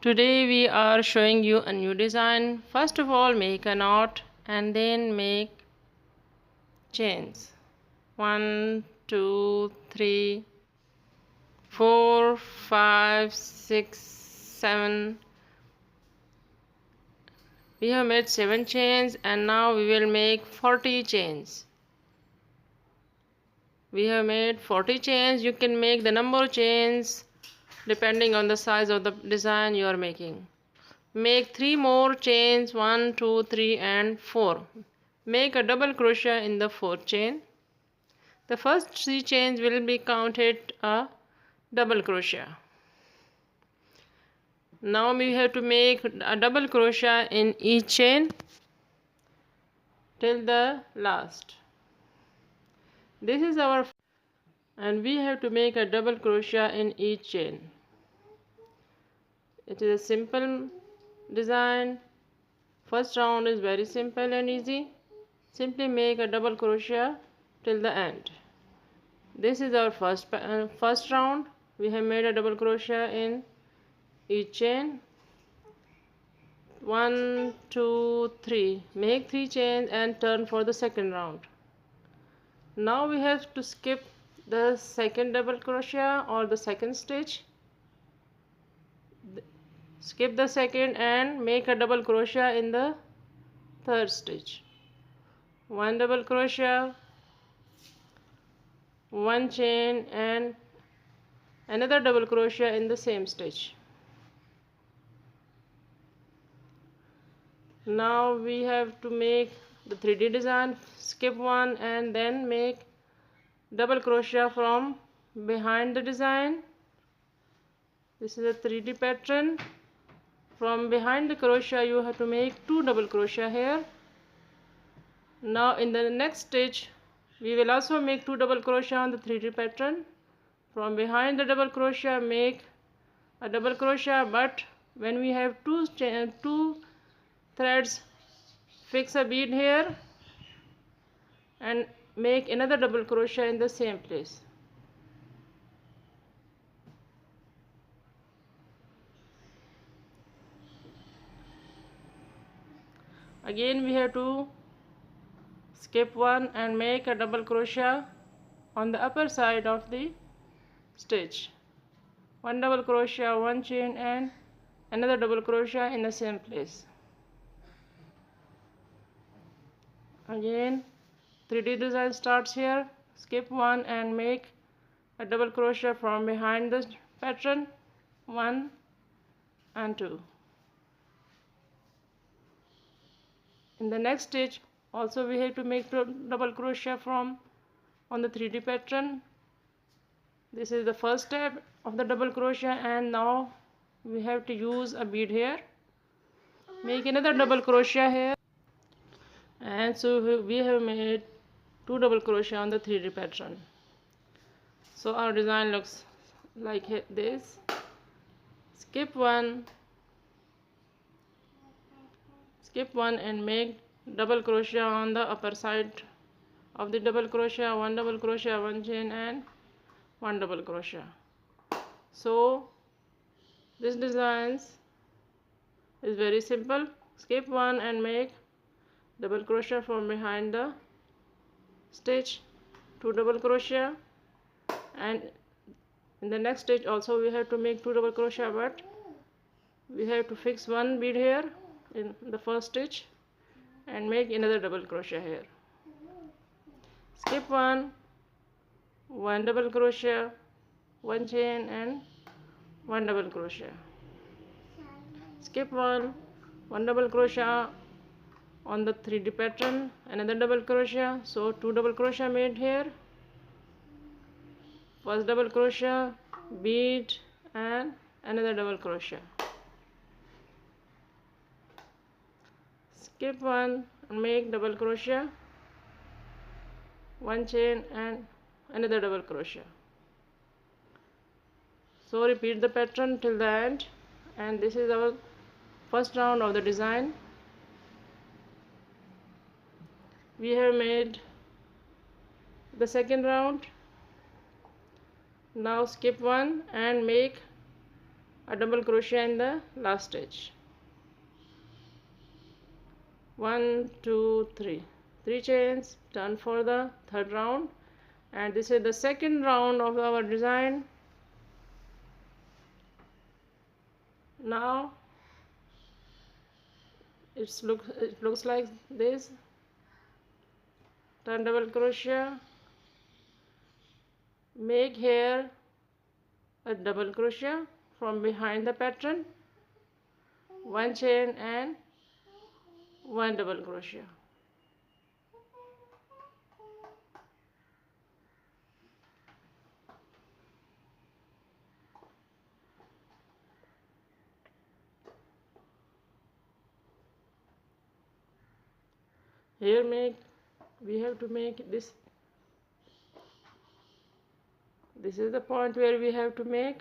Today we are showing you a new design. First of all, make a knot and then make chains. 1, 2, 3, 4, 5, 6, 7. We have made 7 chains and now we will make 40 chains. We have made 40 chains. You can make the number of chains depending on the size of the design you are making. Make 3 more chains, 1, 2, 3 and 4. Make a double crochet in the 4th chain. The first 3 chains will be counted a double crochet. Now we have to make a double crochet in each chain till the last. This is our, and we have to make a double crochet in each chain. It is a simple design. First round is very simple and easy. Simply make a double crochet till the end. This is our first round. We have made a double crochet in each chain. 1, 2, 3. Make 3 chains and turn for the second round. Now we have to skip the second double crochet or the second stitch. Skip the second and make a double crochet in the third stitch. 1 double crochet, 1 chain and another double crochet in the same stitch. Now we have to make the 3D design. Skip one and then make double crochet from behind the design. This is a 3D pattern. From behind the crochet you have to make 2 double crochet here. Now in the next stitch we will also make 2 double crochet on the 3D pattern. From behind the double crochet make a double crochet, but when we have two threads, fix a bead here and make another double crochet in the same place. Again we have to skip one and make a double crochet on the upper side of the stitch. 1 double crochet, 1 chain and another double crochet in the same place. Again 3D design starts here. Skip one and make a double crochet from behind the pattern, 1 and 2. In the next stitch also we have to make double crochet from on the 3D pattern. This is the first step of the double crochet and now we have to use a bead here. Make another double crochet here, and so we have made 2 double crochet on the 3D pattern. So our design looks like this. Skip one and make double crochet on the upper side of the double crochet, 1 double crochet, 1 chain and 1 double crochet. So this design is very simple. Skip one and make double crochet from behind the stitch, 2 double crochet, and in the next stitch also we have to make 2 double crochet, but we have to fix one bead here in the first stitch and make another double crochet here. Skip one, 1 double crochet, 1 chain and 1 double crochet. Skip one, 1 double crochet on the 3D pattern, another double crochet, so 2 double crochet made here. First double crochet, bead and another double crochet. Skip one and make double crochet, 1 chain and another double crochet. So repeat the pattern till the end, and this is our first round of the design. We have made the second round. Now skip one and make a double crochet in the last stitch. 1 2 3 chains, turn for the third round, and this is the second round of our design. Now it looks like this. Turn double crochet, make here a double crochet from behind the pattern, 1 chain and 1 double crochet. Here we have to make this. This is the point where we have to make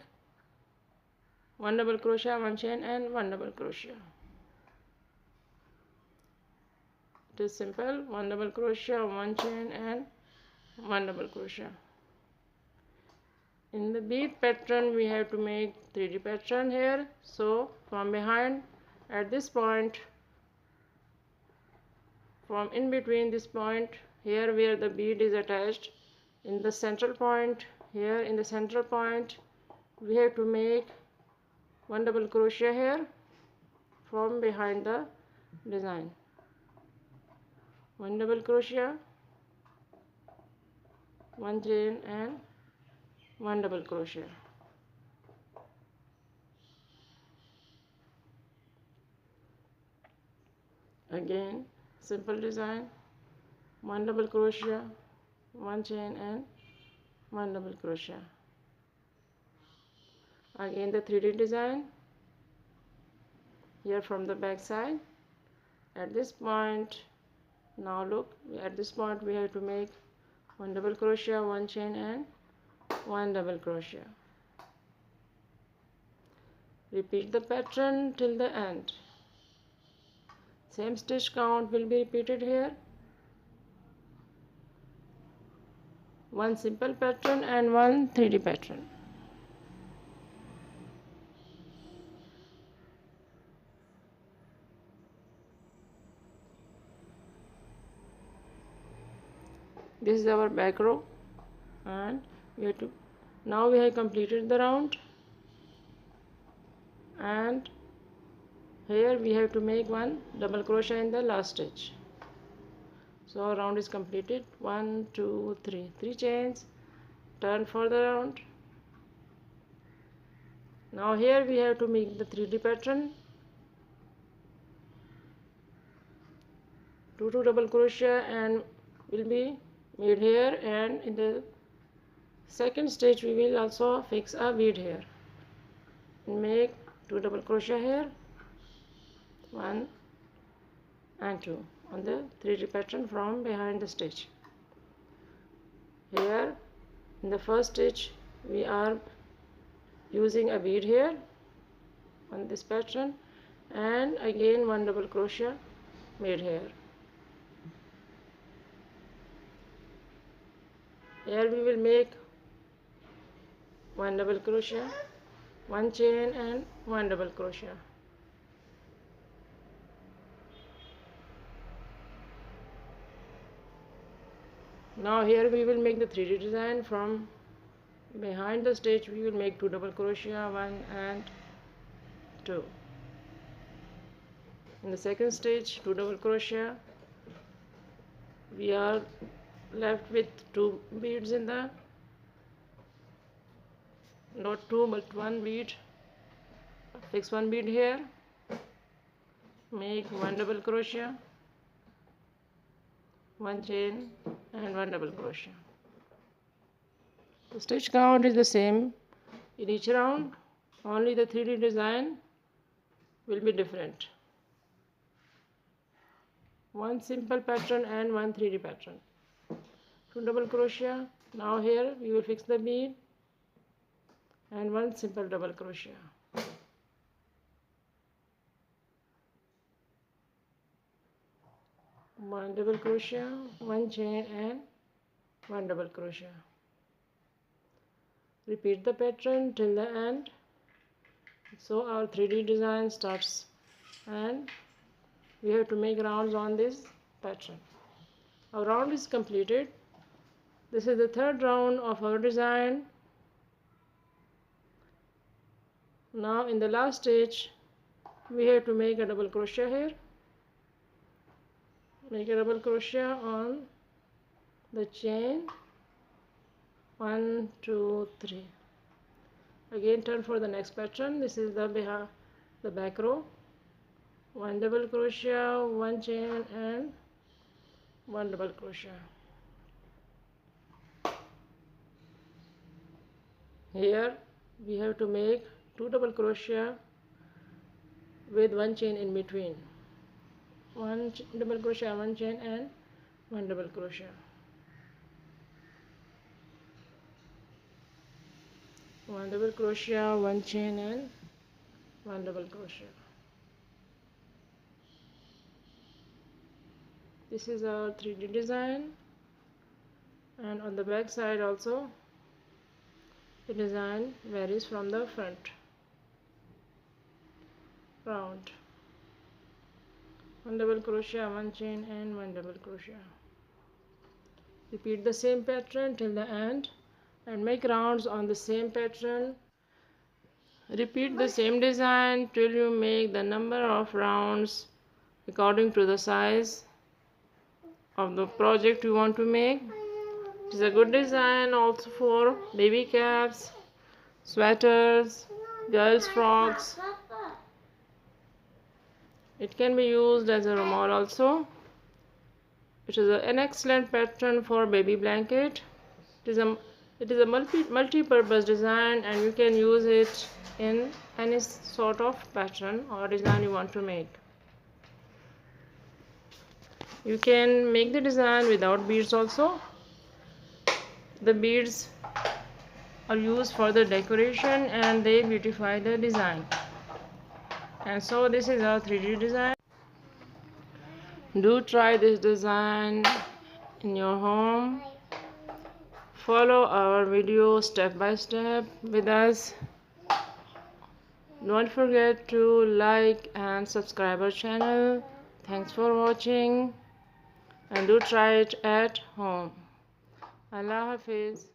1 double crochet, 1 chain and 1 double crochet. It is simple. 1 double crochet, 1 chain and 1 double crochet. In the bead pattern we have to make 3D pattern here. So from behind at this point, from in between this point here where the bead is attached, in the central point, here in the central point we have to make 1 double crochet here from behind the design. 1 double crochet, 1 chain and 1 double crochet. Again simple design, 1 double crochet, 1 chain and 1 double crochet. Again the 3D design here from the back side. At this point, now look, at this point we have to make 1 double crochet, 1 chain and 1 double crochet. Repeat the pattern till the end. Same stitch count will be repeated here. 1 simple pattern and 1 3D pattern. This is our back row, and now we have completed the round, and here we have to make 1 double crochet in the last stitch. So our round is completed. 1 2 3 chains, turn for the round. Now here we have to make the 3D pattern. 2 double crochet and will be made here, and in the second stitch we will also fix a bead here and make 2 double crochet here, 1 and 2 on the 3D pattern from behind the stitch. Here in the first stitch we are using a bead here on this pattern, and again 1 double crochet made here. Here we will make 1 double crochet, 1 chain and 1 double crochet. Now here we will make the 3D design. From behind the stitch we will make 2 double crochet, 1 and 2. In the second stitch 2 double crochet. We are left with 2 beads in the, not 2 but 1 bead. Fix 1 bead here, make 1 double crochet, 1 chain and 1 double crochet. The stitch count is the same in each round, only the 3D design will be different. 1 simple pattern and 1 3D pattern. 2 double crochet. Now here we will fix the bead and 1 simple double crochet. One double crochet, 1 chain and 1 double crochet. Repeat the pattern till the end. So our 3D design starts, and we have to make rounds on this pattern. Our round is completed. This is the third round of our design. Now in the last stitch we have to make a double crochet here. Make a double crochet on the chain. 1 2 3. Again turn for the next pattern. This is the back row. 1 double crochet, 1 chain and 1 double crochet. Here we have to make 2 double crochet with 1 chain in between. 1 double crochet, 1 chain and 1 double crochet. 1 double crochet, 1 chain and 1 double crochet. This is our 3D design, and on the back side also the design varies from the front. Round. 1 double crochet, 1 chain and 1 double crochet. Repeat the same pattern till the end and make rounds on the same pattern. Repeat the same design till you make the number of rounds according to the size of the project you want to make. It is a good design also for baby caps, sweaters, girls' frocks. It can be used as a rumal also. It is an excellent pattern for baby blanket. It is a multi-purpose design, and you can use it in any sort of pattern or design you want to make. You can make the design without beads also. The beads are used for the decoration and they beautify the design. And so this is our 3D design. Do try this design in your home. Follow our video step by step with us. Don't forget to like and subscribe our channel. Thanks for watching, and do try it at home. Allah Hafiz.